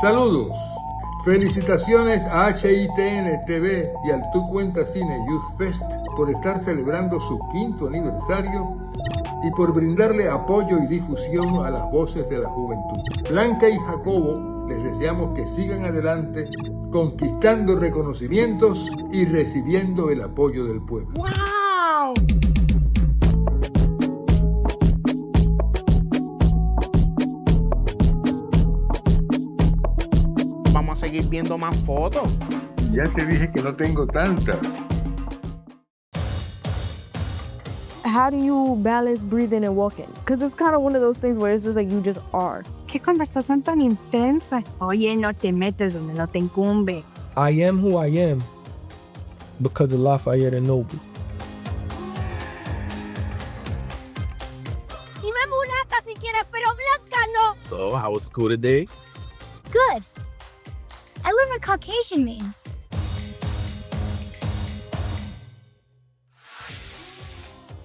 Saludos. Felicitaciones a HITN TV y al Tú Cuentas Cine Youth Fest por estar celebrando su 5º aniversario y por brindarle apoyo y difusión a las voces de la juventud. Blanca y Jacobo les deseamos que sigan adelante, conquistando reconocimientos y recibiendo el apoyo del pueblo. ¡Wow! Vamos a seguir viendo más fotos. Ya te dije que no tengo tantas. How do you balance breathing and walking? Because it's kind of one of those things where it's just like you just are. ¡Qué conversación tan intensa! Oye, no te metes donde no te incumbe. I am who I am because of Lafayette and Noble. Dime mulata si quieres, pero blanca no. So, how was school today? Good. I learned what Caucasian means.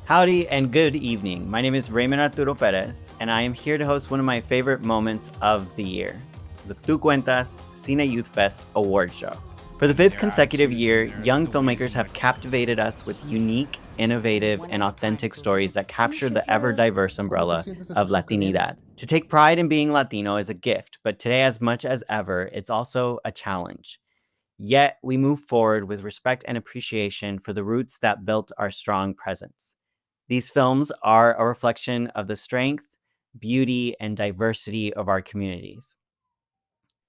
Howdy and good evening. My name is Raymond Arturo Perez, and I am here to host one of my favorite moments of the year, the Tú Cuentas Cine Youth Fest award show. For the 5th consecutive year, young filmmakers have captivated us with unique, innovative, and authentic stories that capture the ever-diverse umbrella of Latinidad. To take pride in being Latino is a gift, but today, as much as ever, it's also a challenge. Yet, we move forward with respect and appreciation for the roots that built our strong presence. These films are a reflection of the strength, beauty, and diversity of our communities.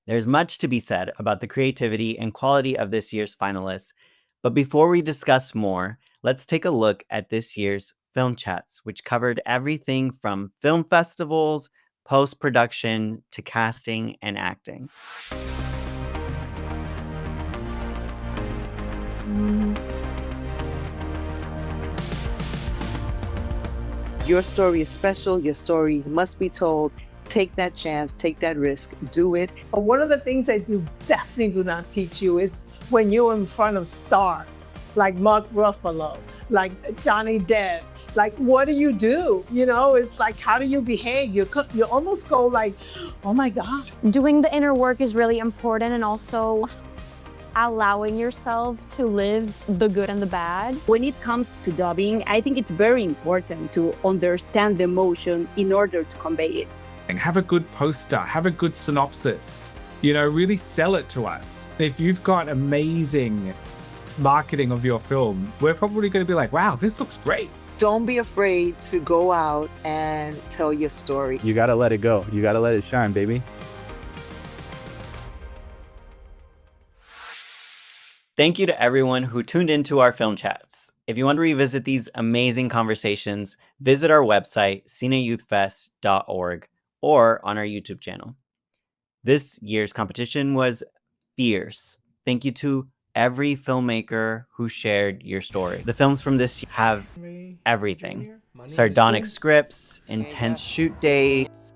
There's much to be said about the creativity and quality of this year's finalists, but before we discuss more, let's take a look at this year's film chats, which covered everything from film festivals, post-production, to casting and acting. Your story is special. Your story must be told. Take that chance, take that risk, do it. One of the things they definitely do not teach you is when you're in front of stars, like Mark Ruffalo, like Johnny Depp, like what do? You know, it's like, how do you behave? You almost go like, oh my God. Doing the inner work is really important, and also allowing yourself to live the good and the bad. When it comes to dubbing, I think it's very important to understand the emotion in order to convey it. And have a good poster, have a good synopsis, you know, really sell it to us. If you've got amazing marketing of your film, we're probably going to be like, wow, this looks great. Don't be afraid to go out and tell your story. You got to let it go. You got to let it shine, baby. Thank you to everyone who tuned into our film chats. If you want to revisit these amazing conversations, visit our website, cineyouthfest.org, or on our YouTube channel. This year's competition was fierce. Thank you to every filmmaker who shared your story. The films from this year have everything. Sardonic scripts, intense shoot dates,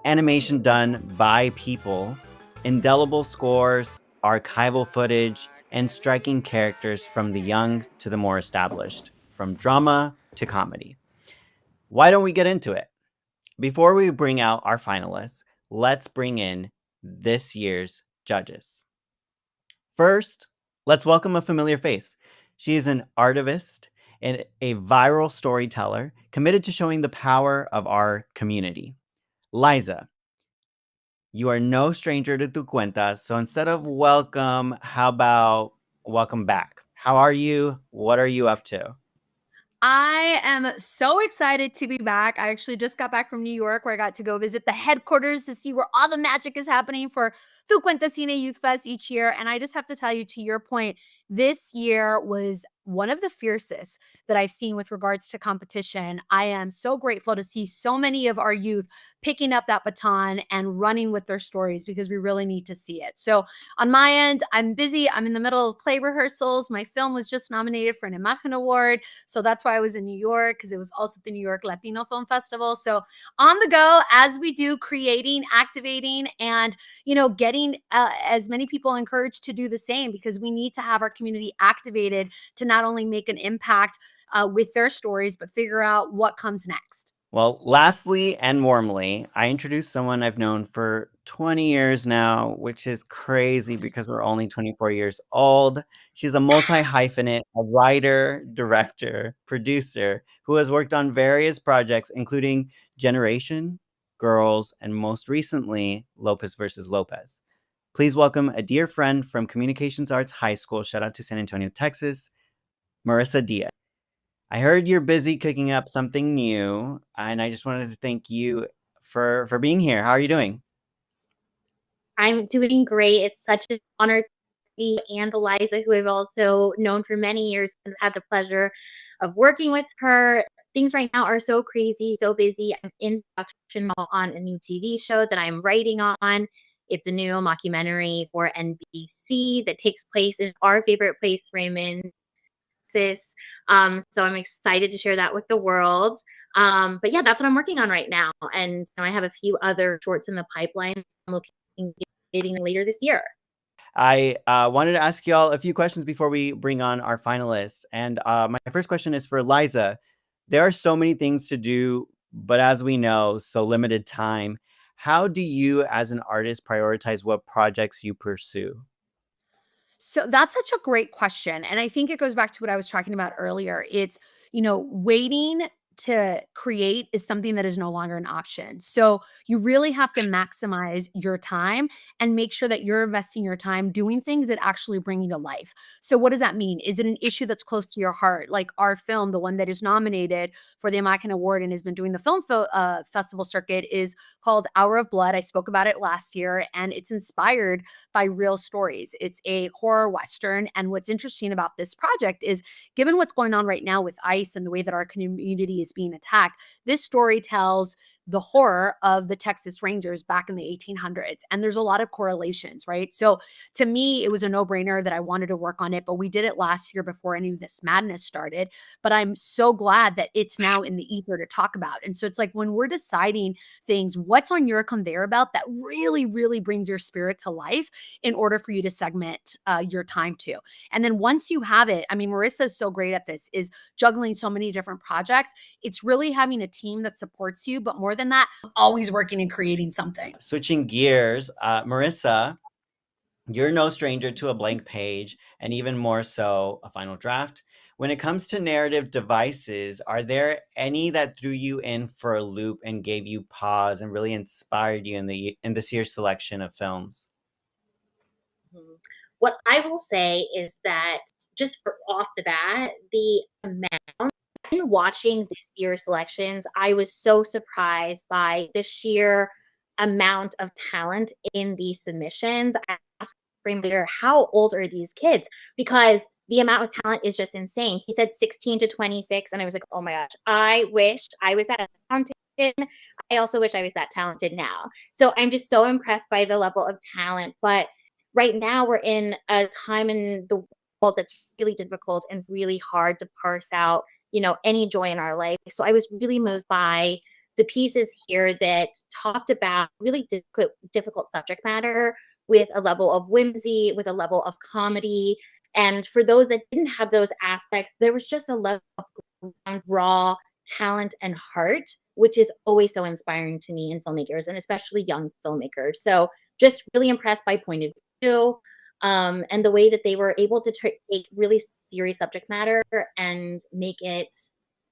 animation done by people, indelible scores, archival footage, and striking characters from the young to the more established, from drama to comedy. Why don't we get into it? Before we bring out our finalists, let's bring in this year's judges. First, let's welcome a familiar face. She is an artivist and a viral storyteller committed to showing the power of our community. Liza, you are no stranger to Tu Cuentas, so instead of welcome, how about welcome back? How are you? What are you up to? I am so excited to be back. I actually just got back from New York, where I got to go visit the headquarters to see where all the magic is happening for Tu Cuentas Cine Youth Fest each year. And I just have to tell you, to your point, this year was one of the fiercest that I've seen with regards to competition. I am so grateful to see so many of our youth picking up that baton and running with their stories, because we really need to see it. So on my end, I'm busy. I'm in the middle of play rehearsals. My film was just nominated for an Imagen Award. So that's why I was in New York, because it was also the New York Latino Film Festival. So on the go, as we do, creating, activating, and, getting as many people encouraged to do the same, because we need to have our community activated to not only make an impact with their stories, but figure out what comes next. Well, lastly and warmly, I introduced someone I've known for 20 years now, which is crazy because we're only 24 years old. She's a multi-hyphenate, a writer, director, producer who has worked on various projects, including Generation, Girls, and most recently, Lopez versus Lopez. Please welcome a dear friend from Communications Arts High School, shout out to San Antonio, Texas, Marissa Diaz. I heard you're busy cooking up something new, and I just wanted to thank you for being here. How are you doing? I'm doing great. It's such an honor to be and Eliza, who I've also known for many years and had the pleasure of working with her. Things right now are so crazy, so busy. I'm in production on a new TV show that I'm writing on. It's a new mockumentary for NBC that takes place in our favorite place, Raymond, Texas. So I'm excited to share that with the world. But yeah, that's what I'm working on right now. And I have a few other shorts in the pipeline. I'm looking getting later this year. I wanted to ask y'all a few questions before we bring on our finalists. And my first question is for Liza. There are so many things to do, but as we know, so limited time. How do you, as an artist, prioritize what projects you pursue? So that's such a great question. And I think it goes back to what I was talking about earlier. It's, waiting to create is something that is no longer an option. So you really have to maximize your time and make sure that you're investing your time doing things that actually bring you to life. So what does that mean? Is it an issue that's close to your heart? Like our film, the one that is nominated for the American Award and has been doing the film festival circuit, is called Hour of Blood. I spoke about it last year, and it's inspired by real stories. It's a horror Western. And what's interesting about this project is, given what's going on right now with ICE and the way that our community is being attacked, this story tells the horror of the Texas Rangers back in the 1800s. And there's a lot of correlations, right? So to me, it was a no-brainer that I wanted to work on it, but we did it last year before any of this madness started. But I'm so glad that it's now in the ether to talk about. And so it's like, when we're deciding things, what's on your conveyor belt that really, really brings your spirit to life in order for you to segment your time to. And then once you have it, I mean, Marissa is so great at this, is juggling so many different projects. It's really having a team that supports you, but more than that, always working and creating something. Switching gears, Marissa, you're no stranger to a blank page, and even more so, a final draft. When it comes to narrative devices, are there any that threw you in for a loop and gave you pause and really inspired you in this year's selection of films? What I will say is that, just off the bat, the amount in watching this year's selections, I was so surprised by the sheer amount of talent in these submissions. I asked Framer, how old are these kids? Because the amount of talent is just insane. He said 16 to 26, and I was like, oh my gosh, I wish I was that talented. I also wish I was that talented now. So I'm just so impressed by the level of talent. But right now we're in a time in the world that's really difficult and really hard to parse out, any joy in our life. So I was really moved by the pieces here that talked about really difficult subject matter with a level of whimsy, with a level of comedy. And for those that didn't have those aspects, there was just a level of raw talent and heart, which is always so inspiring to me in filmmakers, and especially young filmmakers. So just really impressed by point of view, and the way that they were able to take really serious subject matter and make it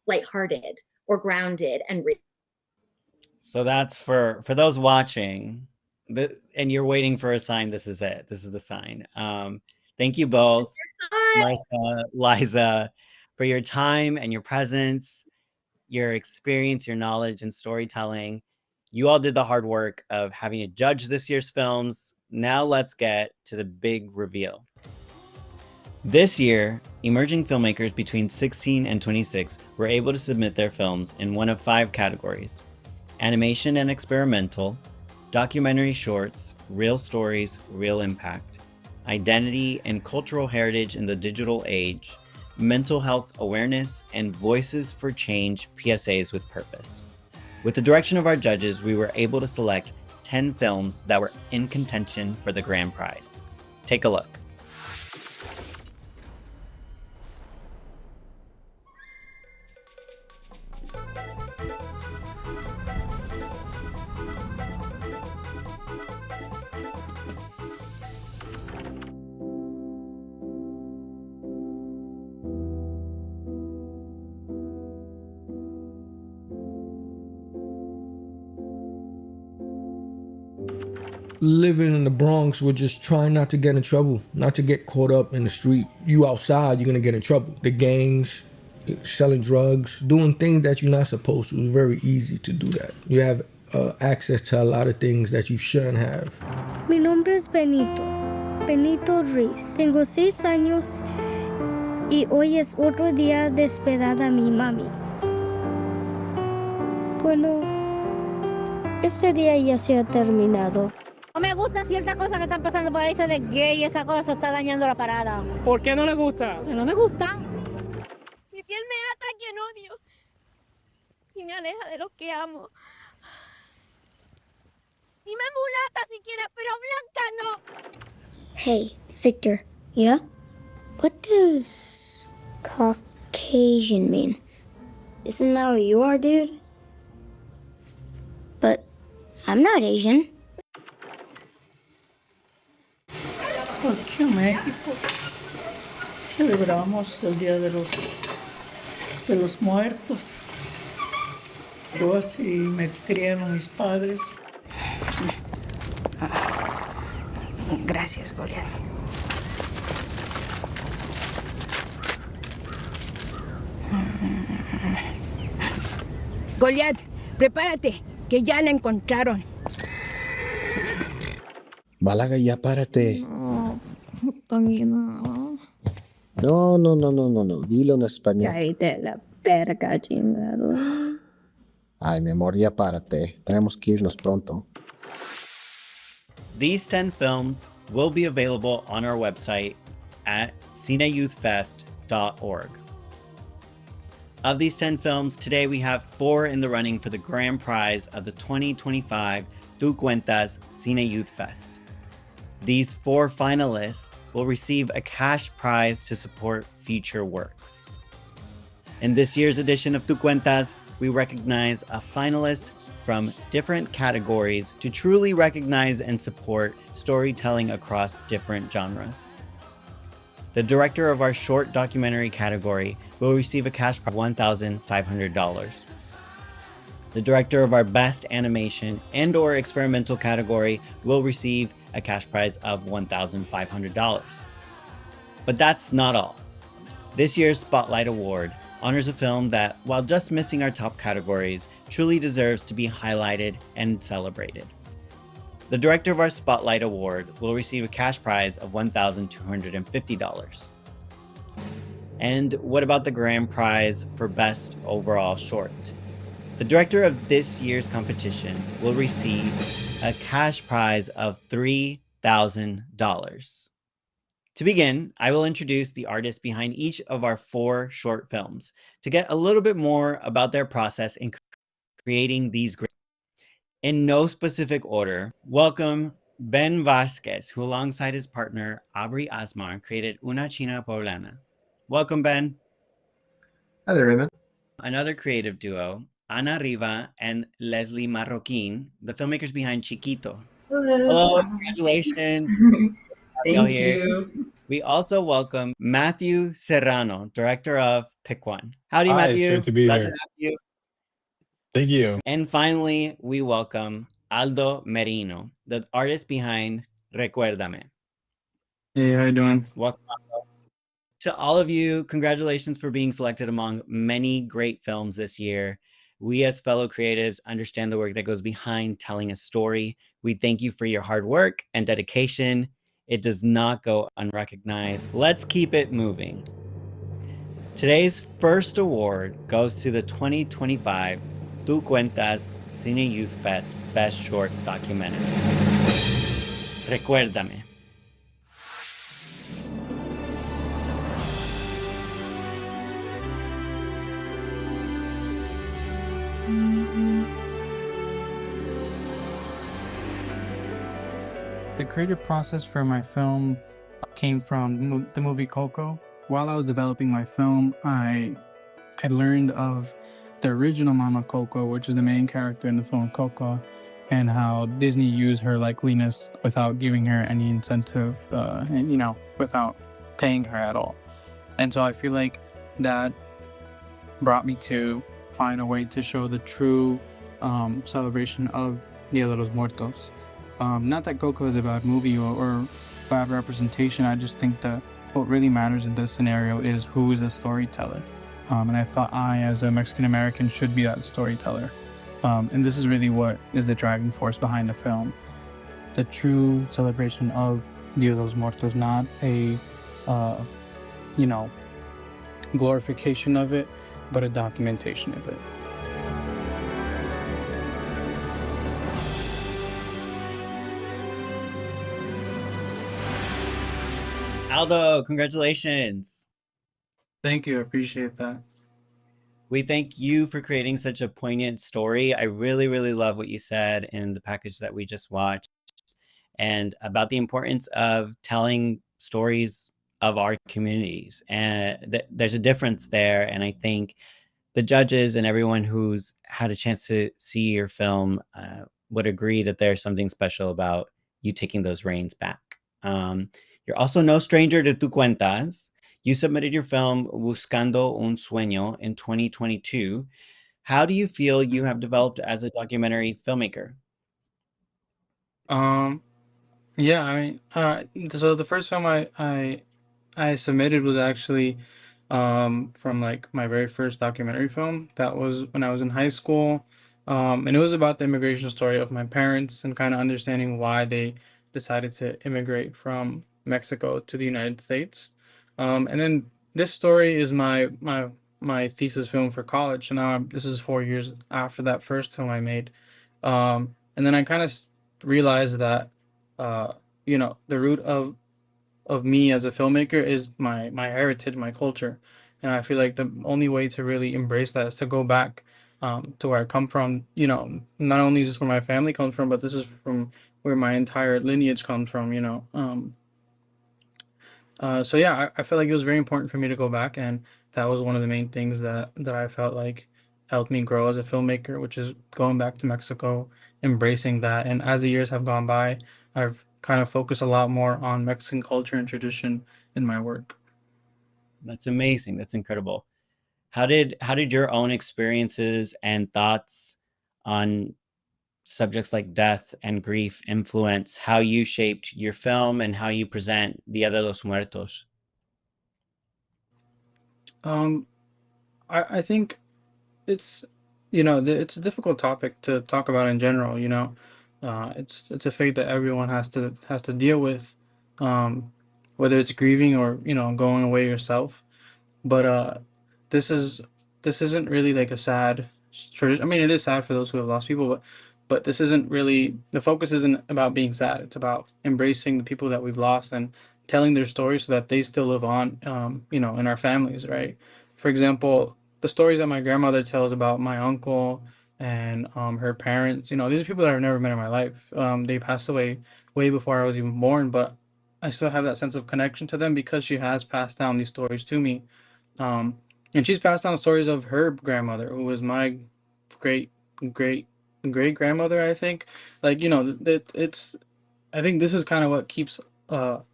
lighthearted or grounded and real. So that's for those watching, and you're waiting for a sign. This is it. This is the sign. Thank you both, Marissa, Liza, for your time and your presence, your experience, your knowledge, and storytelling. You all did the hard work of having to judge this year's films. Now let's get to the big reveal. This year, emerging filmmakers between 16 and 26 were able to submit their films in one of 5 categories: animation and experimental, documentary shorts, real stories, real impact, identity and cultural heritage in the digital age, mental health awareness, and voices for change PSAs with purpose. With the direction of our judges, we were able to select 10 films that were in contention for the grand prize. Take a look. living in the Bronx, we're just trying not to get in trouble, not to get caught up in the street. You outside, you're gonna get in trouble. The gangs, selling drugs, doing things that you're not supposed to. It's very easy to do that. You have access to a lot of things that you shouldn't have. Mi nombre es Benito Ruiz. Tengo 6 años y hoy es otro día de esperar a mi mami. Bueno, este día ya se ha terminado. No me gusta cierta cosa que están pasando por ahí, eso de gay y esa cosa está dañando la parada. ¿Por qué no le gusta? Porque no me gusta. Mi piel me ata a quien odio y me aleja de los que amo. Dime mulata si quieres, pero blanca no. Hey, Victor. Yeah? What does Caucasian mean? Isn't that what you are, dude? But I'm not Asian. Aquí en México celebramos el Día de los Muertos. Yo así me criaron mis padres. Gracias, Goliat. Goliat, prepárate, que ya la encontraron. Málaga, ya párate. No, no. No. Dilo en español. Cállate la perca, chingado. Ay, mi amor, ya párate. Tenemos que irnos pronto. These 10 films will be available on our website at cineyouthfest.org. Of these 10 films, today we have 4 in the running for the grand prize of the 2025 Tú Cuentas Cine Youth Fest. These 4 finalists will receive a cash prize to support future works. In this year's edition of Tú Cuentas, we recognize a finalist from different categories to truly recognize and support storytelling across different genres. The director of our short documentary category will receive a cash prize of $1,500. The director of our best animation and/or experimental category will receive a cash prize of $1,500. But that's not all. This year's Spotlight Award honors a film that, while just missing our top categories, truly deserves to be highlighted and celebrated. The director of our Spotlight Award will receive a cash prize of $1,250. And what about the grand prize for Best Overall Short? The director of this year's competition will receive a cash prize of $3,000. To begin, I will introduce the artists behind each of our 4 short films to get a little bit more about their process in creating these. In no specific order, welcome Ben Vasquez, who alongside his partner Aubrey Asmar created Una China Poblana. Welcome, Ben. Hi there, Raymond. Another creative duo, Ana Riva and Leslie Marroquin, the filmmakers behind Chiquito. Hello, congratulations. Thank you. We also welcome Matthew Serrano, director of Pick One. Howdy, Hi, Matthew. it's great to be Glad here. have you. Thank you. And finally, we welcome Aldo Merino, the artist behind Recuérdame. Hey, how you doing? Welcome. To all of you, congratulations for being selected among many great films this year. We as fellow creatives understand the work that goes behind telling a story. We thank you for your hard work and dedication. It does not go unrecognized. Let's keep it moving. Today's first award goes to the 2025 Tú Cuentas Cine Youth Fest Best Short Documentary. Recuérdame. The creative process for my film came from the movie Coco. While I was developing my film, I had learned of the original Mama Coco, which is the main character in the film Coco, and how Disney used her likeliness without giving her any incentive, and without paying her at all. And so I feel like that brought me to find a way to show the true celebration of Dia de los Muertos. Not that Coco is a bad movie or bad representation. I just think that what really matters in this scenario is who is the storyteller. And I thought I, as a Mexican American, should be that storyteller. And this is really what is the driving force behind the film. The true celebration of Dia de los Muertos, not a, glorification of it, but a documentation of it. Aldo, congratulations. Thank you. I appreciate that. We thank you for creating such a poignant story. I really, really love what you said in the package that we just watched and about the importance of telling stories of our communities. And there's a difference there. And I think the judges and everyone who's had a chance to see your film would agree that there's something special about you taking those reins back. You're also no stranger to Tú Cuentas. You submitted your film Buscando un Sueño in 2022. How do you feel you have developed as a documentary filmmaker? Yeah, I mean, so the first film I submitted was actually from like my very first documentary film. That was when I was in high school. And it was about the immigration story of my parents and kind of understanding why they decided to immigrate from Mexico to the United States. And then this story is my thesis film for college. So now this is 4 years after that first film I made. And then I kind of realized that the root of me as a filmmaker is my heritage, my culture. And I feel like the only way to really embrace that is to go back to where I come from. Not only is this where my family comes from, but this is from where my entire lineage comes from, So yeah, I felt like it was very important for me to go back, and that was one of the main things that I felt like helped me grow as a filmmaker, which is going back to Mexico, embracing that. And as the years have gone by, I've kind of focused a lot more on Mexican culture and tradition in my work. That's amazing. That's incredible. How did your own experiences and thoughts on subjects like death and grief influence how you shaped your film and how you present Dia de los Muertos? I think it's it's a difficult topic to talk about in general. It's a fate that everyone has to deal with, whether it's grieving or going away yourself. But this is this isn't really like a sad tradition. I mean, it is sad for those who have lost people, but this isn't really, the focus isn't about being sad. It's about embracing the people that we've lost and telling their stories so that they still live on, in our families, right? For example, the stories that my grandmother tells about my uncle and her parents. These are people that I've never met in my life. They passed away way before I was even born, but I still have that sense of connection to them because she has passed down these stories to me. Um, and she's passed down stories of her grandmother, who was my great great great grandmother, I think. Like, it's I think this is kind of what keeps the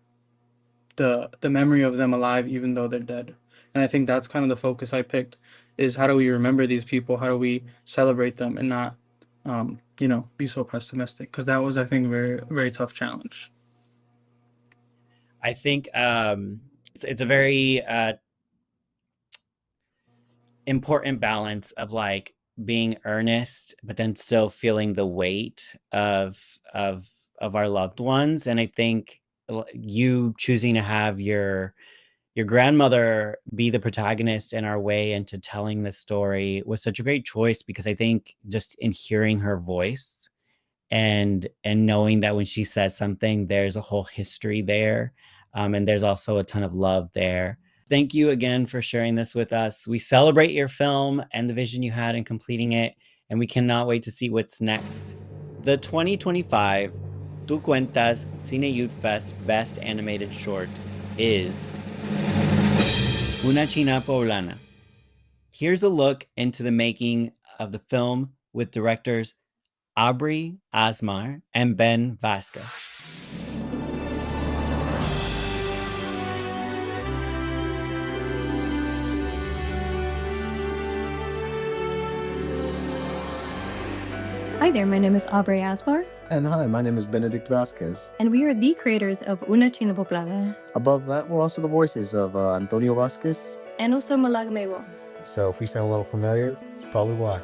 memory of them alive even though they're dead. And I think that's kind of the focus I picked, is how do we remember these people? How do we celebrate them and not be so pessimistic? Because that was, I think, a very, very tough challenge. I think it's a very important balance of like being earnest, but then still feeling the weight of our loved ones. And I think you choosing to have your grandmother be the protagonist in our way into telling this story was such a great choice, because I think just in hearing her voice and knowing that when she says something, there's a whole history there. And there's also a ton of love there. Thank you again for sharing this with us. We celebrate your film and the vision you had in completing it, and we cannot wait to see what's next. The 2025 Tú Cuentas Cine Youth Fest Best Animated Short is Una China Poblana. Here's a look into the making of the film with directors Aubrey Asmar and Ben Vasquez. Hi there, my name is Aubrey Asmar. And hi, my name is Benedict Vasquez. And we are the creators of Una China Poblada. Above that, we're also the voices of Antonio Vasquez. And also Malagmewo. So if we sound a little familiar, it's probably why.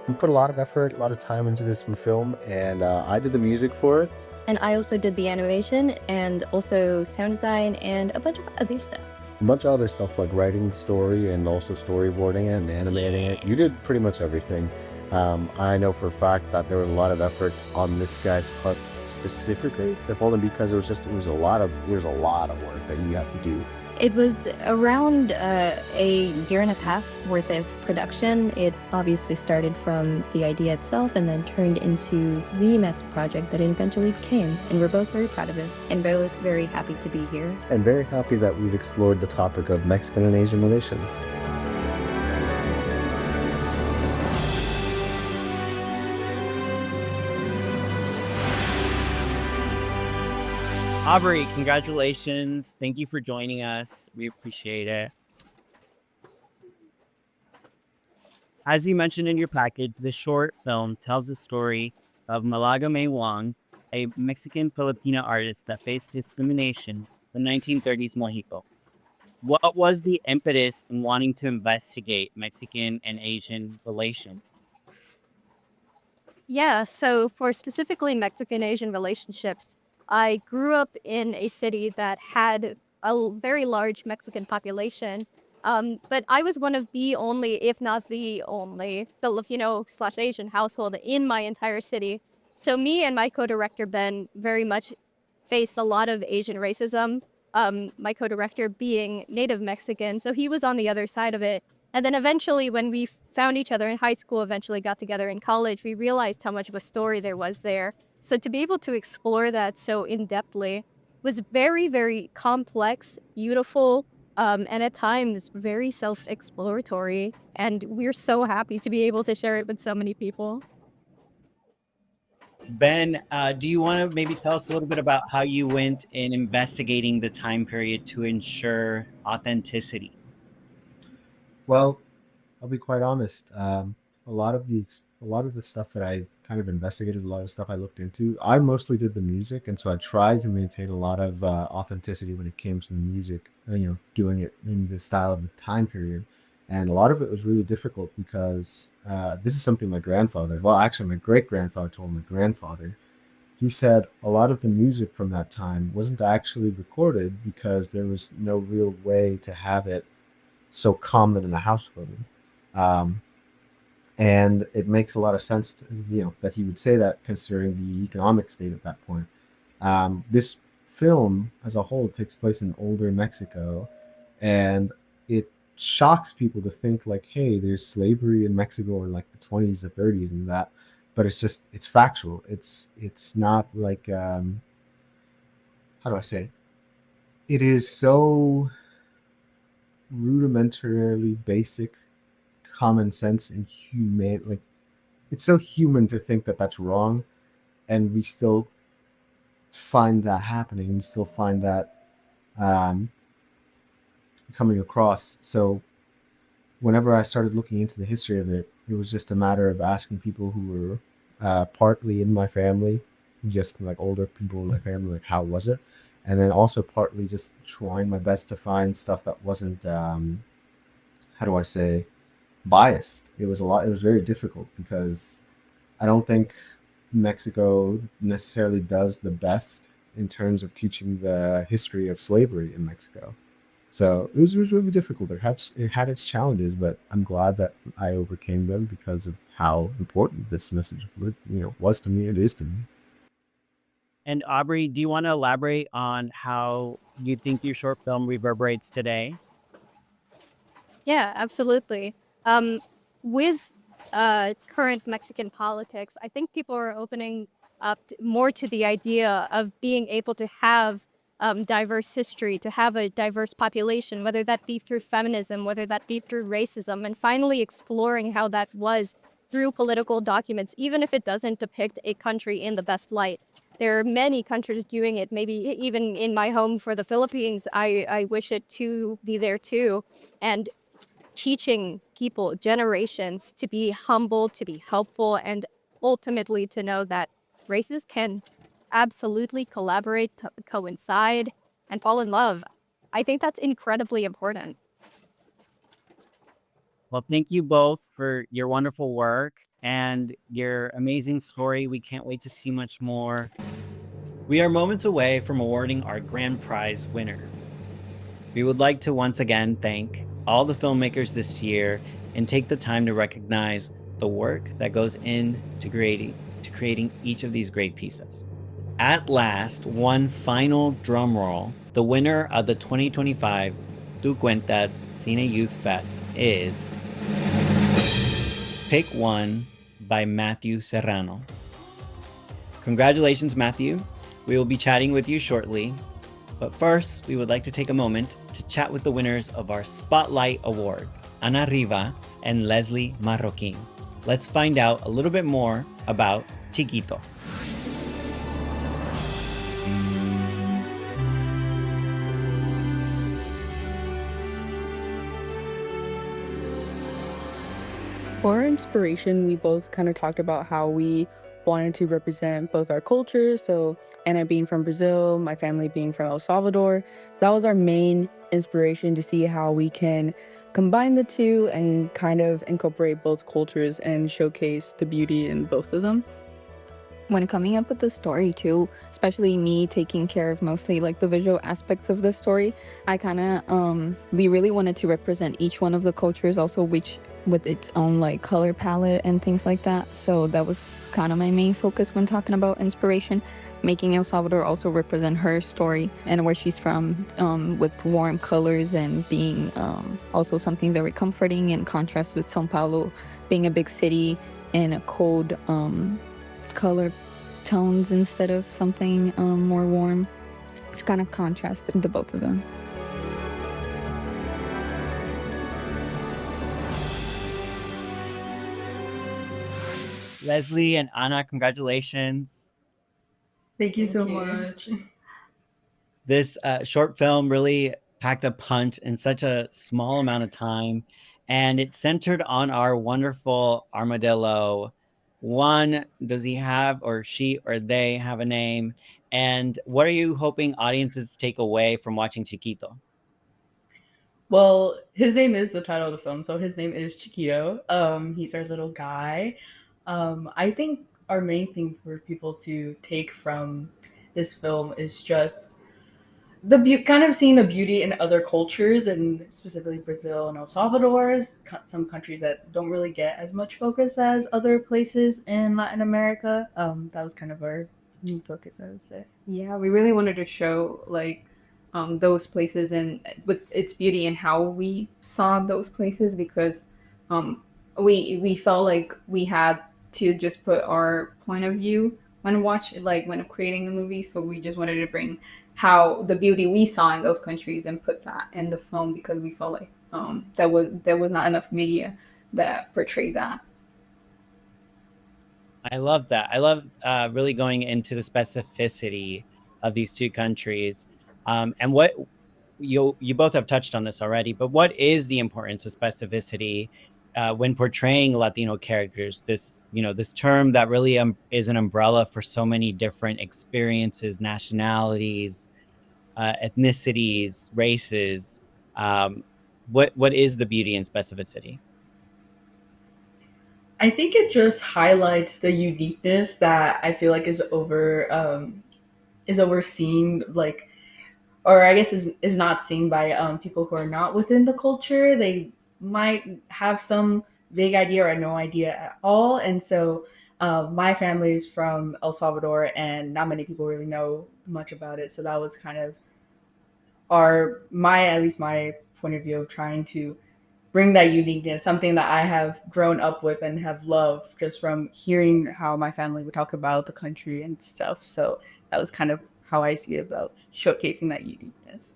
We put a lot of effort, a lot of time into this film, and I did the music for it. And I also did the animation and also sound design and a bunch of other stuff. A bunch of other stuff like writing the story and also storyboarding it and animating it. You did pretty much everything. I know for a fact that there was a lot of effort on this guy's part specifically, if only because it was a lot of work that you had to do. It was around a year and a half worth of production. It obviously started from the idea itself and then turned into the massive project that it eventually became. And we're both very proud of it and both very happy to be here. And very happy that we've explored the topic of Mexican and Asian relations. Aubrey, congratulations. Thank you for joining us. We appreciate it. As you mentioned in your package, this short film tells the story of Malaga May Wong, a Mexican Filipino artist that faced discrimination in the 1930s Mexico. What was the impetus in wanting to investigate Mexican and Asian relations? Yeah, so for specifically Mexican-Asian relationships, I grew up in a city that had a very large Mexican population, but I was one of the only, if not the only, Filipino/Asian household in my entire city. So me and my co-director Ben very much faced a lot of Asian racism. My co-director being native Mexican, so he was on the other side of it. And then eventually, when we found each other in high school, eventually got together in college, we realized how much of a story there was there. So to be able to explore that so in-depthly was very, very complex, beautiful, and at times very self-exploratory. And we're so happy to be able to share it with so many people. Ben, do you want to maybe tell us a little bit about how you went in investigating the time period to ensure authenticity? Well, I'll be quite honest. A lot of the stuff that I kind of investigated, a lot of stuff I looked into, I mostly did the music, and so I tried to maintain a lot of authenticity when it came to the music. Doing it in the style of the time period, and a lot of it was really difficult because this is something my grandfather, well, actually my great grandfather told my grandfather. He said a lot of the music from that time wasn't actually recorded because there was no real way to have it so common in a household. And it makes a lot of sense that he would say that considering the economic state at that point. This film as a whole takes place in older Mexico, and it shocks people to think like, hey, there's slavery in Mexico in like the 20s or 30s and that, but it's factual. It's not like, how do I say? It is so rudimentarily basic common sense and human, like it's so human to think that that's wrong, and we still find that happening, and we still find that coming across. So whenever I started looking into the history of it, it was just a matter of asking people who were partly in my family, just like older people in my family, like how was it, and then also partly just trying my best to find stuff that wasn't how do I say, biased. It was very difficult because I don't think Mexico necessarily does the best in terms of teaching the history of slavery in Mexico. So it was really difficult. It had its challenges, but I'm glad that I overcame them because of how important this message was to me. It is to me. And Aubrey, do you want to elaborate on how you think your short film reverberates today? Yeah, absolutely. With current Mexican politics, I think people are opening up more to the idea of being able to have diverse history, to have a diverse population, whether that be through feminism, whether that be through racism, and finally exploring how that was through political documents, even if it doesn't depict a country in the best light. There are many countries doing it, maybe even in my home for the Philippines, I wish it to be there too. And teaching people, generations, to be humble, to be helpful, and ultimately to know that races can absolutely collaborate, coincide, and fall in love. I think that's incredibly important. Well, thank you both for your wonderful work and your amazing story. We can't wait to see much more. We are moments away from awarding our grand prize winner. We would like to once again thank all the filmmakers this year and take the time to recognize the work that goes into creating each of these great pieces. At last, one final drum roll. The winner of the 2025 Tú Cuentas Cine Youth Fest is Pick One by Matthew Serrano. Congratulations, Matthew. We will be chatting with you shortly. But first, we would like to take a moment to chat with the winners of our Spotlight Award, Ana Riva and Leslie Marroquin. Let's find out a little bit more about Chiquito. For our inspiration, we both kind of talked about how we wanted to represent both our cultures. So Anna being from Brazil, my family being from El Salvador. So that was our main inspiration to see how we can combine the two and kind of incorporate both cultures and showcase the beauty in both of them. When coming up with the story too, especially me taking care of mostly like the visual aspects of the story, I kind of we really wanted to represent each one of the cultures also, which with its own like color palette and things like that. So that was kind of my main focus when talking about inspiration, making El Salvador also represent her story and where she's from, with warm colors and being also something very comforting in contrast with Sao Paulo being a big city and a cold color tones instead of something more warm. It's kind of contrasted the both of them. Leslie and Anna, congratulations. Thank you so much. This short film really packed a punch in such a small amount of time, and it's centered on our wonderful armadillo. One, does he have or she or they have a name? And what are you hoping audiences take away from watching Chiquito? Well, his name is the title of the film, so his name is Chiquito. He's our little guy. I think our main thing for people to take from this film is just kind of seeing the beauty in other cultures, and specifically Brazil and El Salvador, some countries that don't really get as much focus as other places in Latin America. That was kind of our main focus, I would say. Yeah, we really wanted to show like those places and with its beauty and how we saw those places, because we felt like we had to just put our point of view when when creating the movie. So we just wanted to bring how the beauty we saw in those countries and put that in the film, because we felt like there was not enough media that portrayed that. I love that. I love really going into the specificity of these two countries. And what you both have touched on this already, but what is the importance of specificity when portraying Latino characters? This term that really is an umbrella for so many different experiences, nationalities, ethnicities, races. What is the beauty in specificity? I think it just highlights the uniqueness that I feel like is overseen, like, or I guess is not seen by people who are not within the culture. They might have some vague idea or no idea at all. And so my family is from El Salvador, and not many people really know much about it. So that was kind of at least my point of view of trying to bring that uniqueness, something that I have grown up with and have loved just from hearing how my family would talk about the country and stuff. So that was kind of how I see it, about showcasing that uniqueness.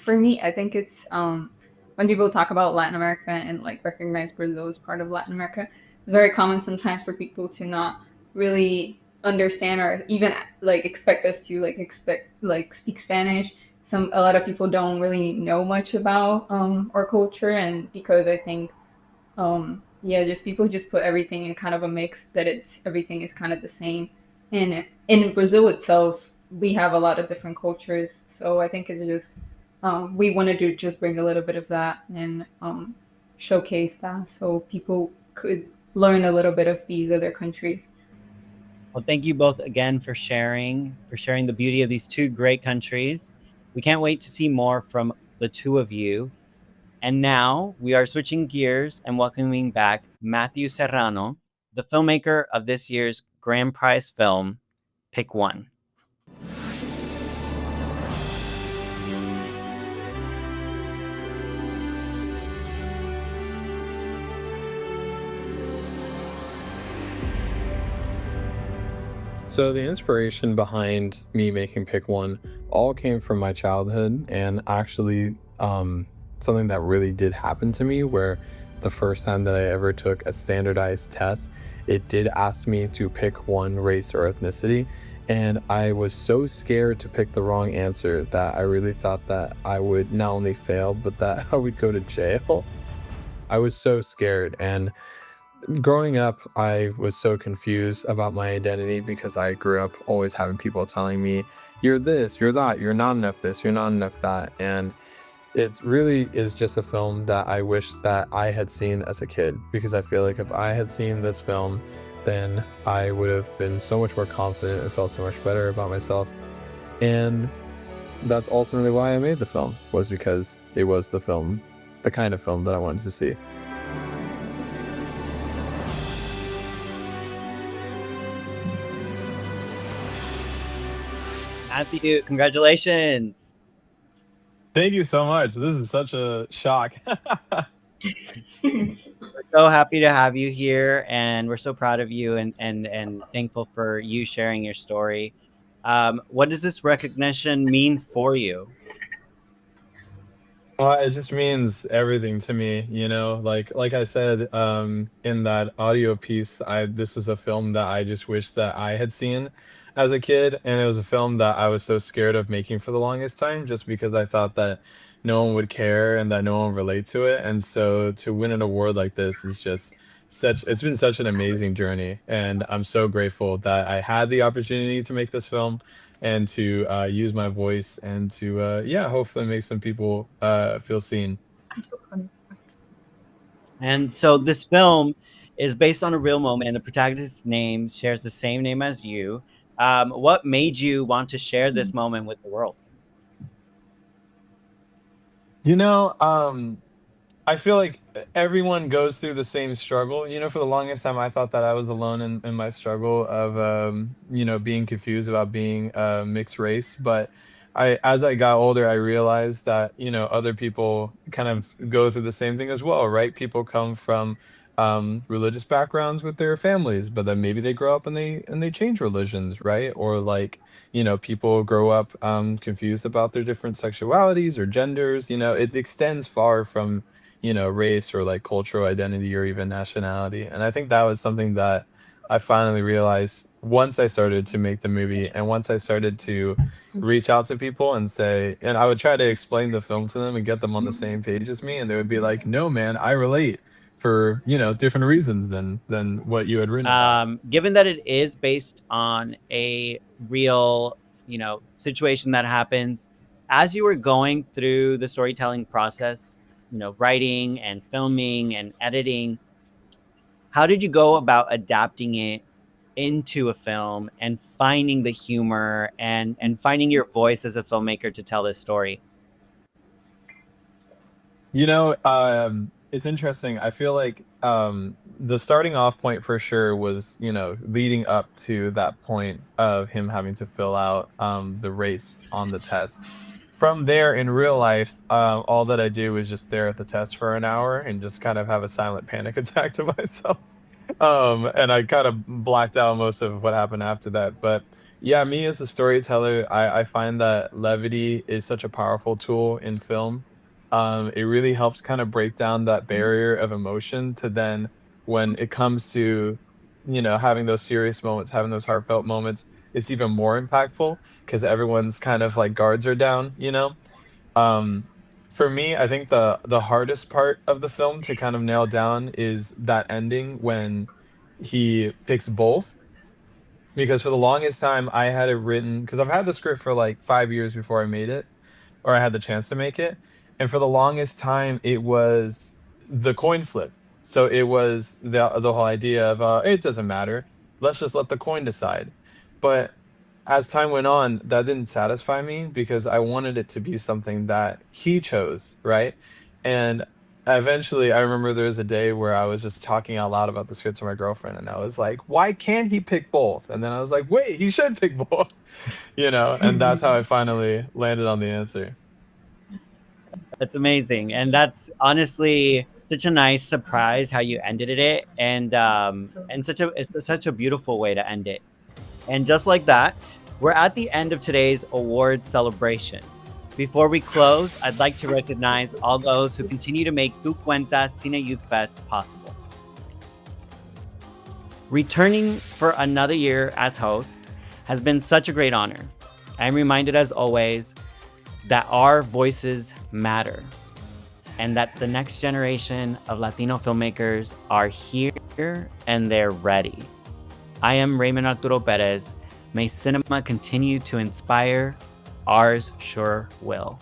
For me, I think it's when people talk about Latin America and like recognize Brazil as part of Latin America, it's very common sometimes for people to not really understand or even like expect us to speak Spanish. A lot of people don't really know much about our culture, and because I think just people just put everything in kind of a mix that everything is kind of the same. And in Brazil itself, we have a lot of different cultures. So I think it's just we wanted to just bring a little bit of that and showcase that so people could learn a little bit of these other countries. Well, thank you both again for sharing the beauty of these two great countries. We can't wait to see more from the two of you. And now we are switching gears and welcoming back Matthew Serrano, the filmmaker of this year's grand prize film, Pick One. So the inspiration behind me making Pick One all came from my childhood, and actually something that really did happen to me, where the first time that I ever took a standardized test, it did ask me to pick one race or ethnicity, and I was so scared to pick the wrong answer that I really thought that I would not only fail, but that I would go to jail. I was so scared, and growing up, I was so confused about my identity because I grew up always having people telling me, you're this, you're that, you're not enough this, you're not enough that. And it really is just a film that I wish that I had seen as a kid, because I feel like if I had seen this film, then I would have been so much more confident and felt so much better about myself. And that's ultimately why I made the film, was because it was the film, the kind of film that I wanted to see. Matthew, congratulations. Thank you so much. This is such a shock. We're so happy to have you here, and we're so proud of you and thankful for you sharing your story. What does this recognition mean for you? Well, it just means everything to me, you know. Like I said, in that audio piece, I this was a film that I just wish that I had seen as a kid, and it was a film that I was so scared of making for the longest time, just because I thought that no one would care and that no one would relate to it. And so to win an award like this is just such it's been such an amazing journey, and I'm so grateful that I had the opportunity to make this film and to use my voice and to yeah, hopefully make some people feel seen. And so this film is based on a real moment, and the protagonist's name shares the same name as you. What made you want to share this moment with the world? You know, I feel like everyone goes through the same struggle. You know, for the longest time, I thought that I was alone in my struggle of, you know, being confused about being mixed race. But as I got older, I realized that, you know, other people kind of go through the same thing as well, right? People come from religious backgrounds with their families, but then maybe they grow up and they change religions, right? Or like, you know, people grow up confused about their different sexualities or genders. You know, it extends far from, you know, race or like cultural identity or even nationality. And I think that was something that I finally realized once I started to make the movie, and once I started to reach out to people and say, and I would try to explain the film to them and get them on the same page as me, and they would be like, no man, I relate, for, you know, different reasons than what you had written about. Given that it is based on a real, you know, situation that happens, as you were going through the storytelling process, you know, writing and filming and editing, how did you go about adapting it into a film and finding the humor and finding your voice as a filmmaker to tell this story? You know, it's interesting. I feel like the starting off point for sure was, you know, leading up to that point of him having to fill out the race on the test. From there, in real life, all that I do is just stare at the test for an hour and just kind of have a silent panic attack to myself. And I kind of blacked out most of what happened after that. But yeah, me as a storyteller, I find that levity is such a powerful tool in film. It really helps kind of break down that barrier of emotion to then when it comes to, you know, having those serious moments, having those heartfelt moments, it's even more impactful because everyone's kind of like guards are down, you know? Um, for me, I think the hardest part of the film to kind of nail down is that ending when he picks both. because for the longest time I had it written, because I've had the script for like 5 years before I made it, or I had the chance to make it. And for the longest time, it was the coin flip. So it was the whole idea of it doesn't matter. Let's just let the coin decide. But as time went on, that didn't satisfy me because I wanted it to be something that he chose, right? And eventually, I remember there was a day where I was just talking out loud about the script to my girlfriend, and I was like, "Why can't he pick both?" And then I was like, "Wait, he should pick both," And that's how I finally landed on the answer. That's amazing. And that's honestly such a nice surprise how you ended it, and such a beautiful way to end it. And just like that, we're at the end of today's award celebration. Before we close, I'd like to recognize all those who continue to make Tú Cuentas Cine Youth Fest possible. Returning for another year as host has been such a great honor. I'm reminded as always that our voices matter and that the next generation of Latino filmmakers are here and they're ready. I am Raymond Arturo Perez. May cinema continue to inspire. Ours sure will.